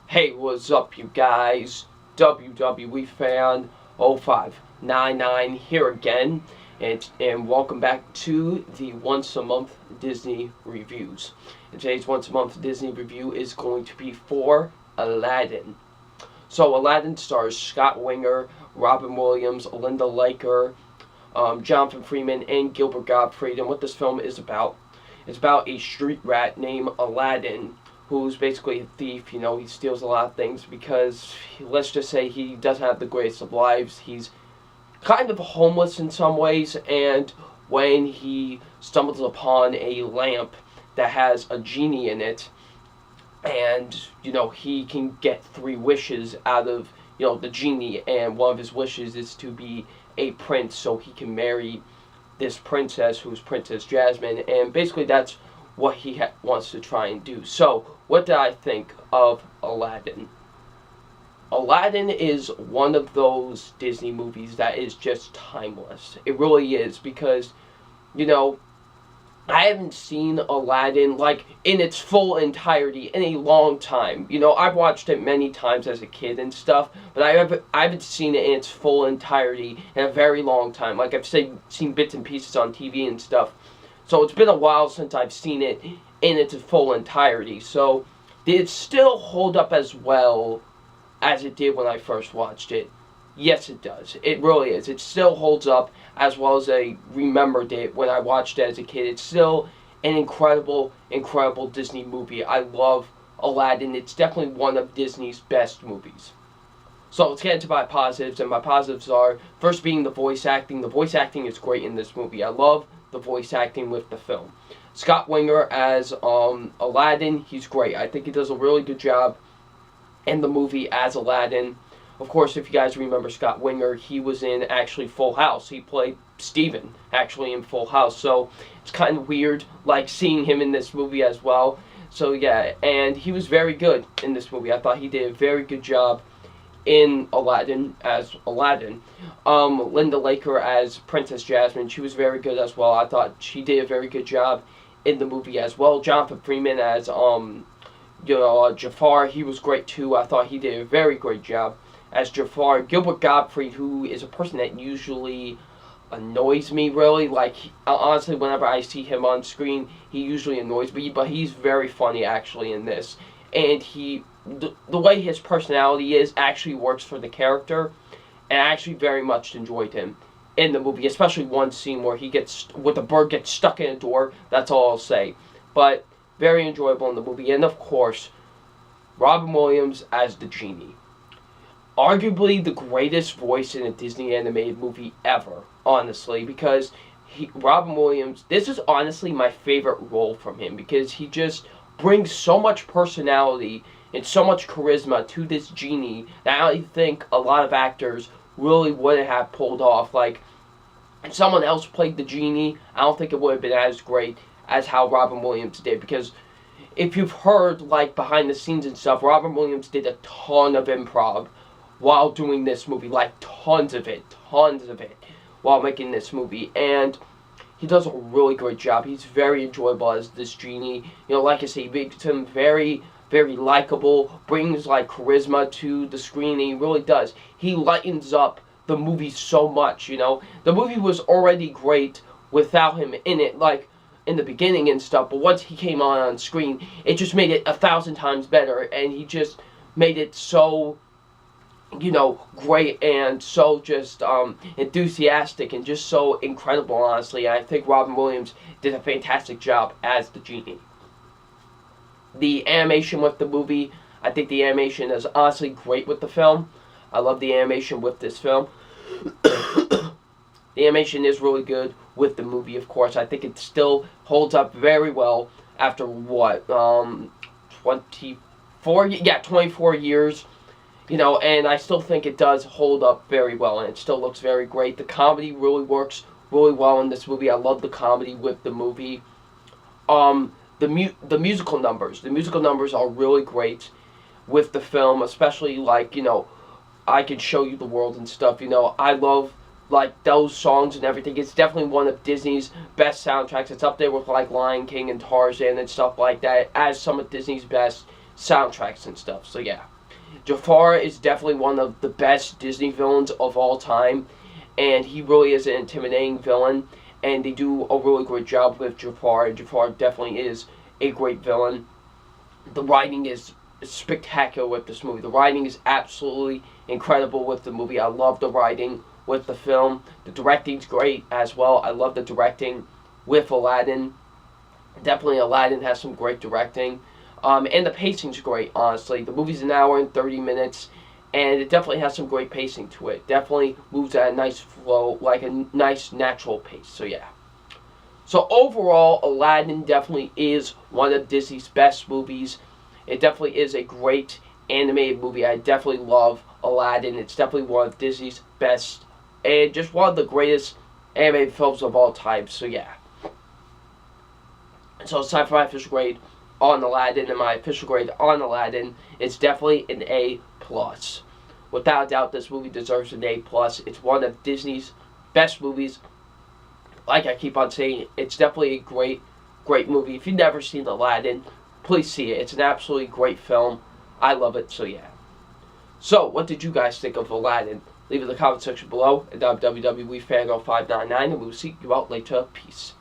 Hey, what's up, you guys? WWE fan 0599 here again, and welcome back to the once a month Disney reviews. And today's once a month Disney review is going to be for Aladdin. So, Aladdin stars Scott Winger, Robin Williams, Linda Laker, Jonathan Freeman, and Gilbert Gottfried. And what this film is about, it's about a street rat named Aladdin, who's basically a thief. You know, he steals a lot of things because, let's just say, he doesn't have the greatest of lives. He's kind of homeless in some ways, and when he stumbles upon a lamp that has a genie in it, and, you know, he can get 3 wishes out of, you know, the genie, and one of his wishes is to be a prince so he can marry this princess who's Princess Jasmine, and basically that's what he wants to try and do. So, what did I think of Aladdin? Aladdin is one of those Disney movies that is just timeless. It really is, because, you know, I haven't seen Aladdin, like, in its full entirety in a long time. You know, I've watched it many times as a kid and stuff, but I haven't seen it in its full entirety in a very long time. Like, I've seen bits and pieces on TV and stuff. So it's been a while since I've seen it in its full entirety. So did it still hold up as well as it did when I first watched it? Yes, it does. It really is. It still holds up as well as I remembered it when I watched it as a kid. It's still an incredible, incredible Disney movie. I love Aladdin. It's definitely one of Disney's best movies. So let's get into my positives, and my positives are, first being the voice acting. The voice acting is great in this movie. I love the voice acting with the film. Scott Winger as Aladdin, he's great. I think he does a really good job in the movie as Aladdin. Of course, if you guys remember Scott Winger, he was in actually Full House. He played Steven, actually, in Full House. So it's kind of weird, like, seeing him in this movie as well. So yeah, and he was very good in this movie. I thought he did a very good job in Aladdin as Aladdin. Linda Laker as Princess Jasmine, she was very good as well. I thought she did a very good job in the movie as well. Jonathan Freeman as Jafar, he was great too. I thought he did a very great job as Jafar. Gilbert Gottfried, who is a person that usually annoys me, really. Like, honestly, whenever I see him on screen, he usually annoys me, but he's very funny, actually, in this. And the way his personality is actually works for the character, and I actually very much enjoyed him in the movie, especially one scene where the bird gets stuck in a door. That's all I'll say. But very enjoyable in the movie. And of course, Robin Williams as the genie. Arguably the greatest voice in a Disney animated movie ever, honestly, because Robin Williams, this is honestly my favorite role from him, because he just brings so much personality and so much charisma to this genie that I think a lot of actors really wouldn't have pulled off. Like, if someone else played the genie, I don't think it would have been as great as how Robin Williams did, because if you've heard, like, behind the scenes and stuff, Robin Williams did a ton of improv while doing this movie, like, tons of it, while making this movie, and he does a really great job. He's very enjoyable as this genie. You know, like I say, he makes him very, very likable, brings, like, charisma to the screen, and he really does. He lightens up the movie so much, you know. The movie was already great without him in it, like, in the beginning and stuff, but once he came on screen, it just made it 1,000 times better, and he just made it so, you know, great, and so just enthusiastic, and just so incredible, honestly. I think Robin Williams did a fantastic job as the genie. The animation with the movie, I think the animation is honestly great with the film. I love the animation with this film. The animation is really good with the movie, of course. I think it still holds up very well after, what, 24 years. You know, and I still think it does hold up very well, and it still looks very great. The comedy really works really well in this movie. I love the comedy with the movie. The musical numbers. The musical numbers are really great with the film, especially, like, you know, I Can Show You the World and stuff. You know, I love, like, those songs and everything. It's definitely one of Disney's best soundtracks. It's up there with, like, Lion King and Tarzan and stuff like that, as some of Disney's best soundtracks and stuff. So, yeah. Jafar is definitely one of the best Disney villains of all time, and he really is an intimidating villain, and they do a really great job with Jafar. Jafar definitely is a great villain. The writing is spectacular with this movie. The writing is absolutely incredible with the movie. I love the writing with the film. The directing's great as well. I love the directing with Aladdin. Definitely Aladdin has some great directing. And the pacing's great, honestly. The movie's an hour and 30 minutes, and it definitely has some great pacing to it. Definitely moves at a nice flow, like a nice natural pace. So yeah. So overall, Aladdin definitely is one of Disney's best movies. It definitely is a great animated movie. I definitely love Aladdin. It's definitely one of Disney's best, and just one of the greatest animated films of all time. So yeah. So it's time for my official grade on Aladdin, and my official grade on Aladdin is definitely an A+. Without a doubt, this movie deserves an A+. It's one of Disney's best movies. Like I keep on saying, it's definitely a great movie. If you've never seen Aladdin, please see it. It's an absolutely great film. I love it, so yeah. So, what did you guys think of Aladdin? Leave it in the comment section below. And I'm WWE Fan 0599, and we will see you out later. Peace.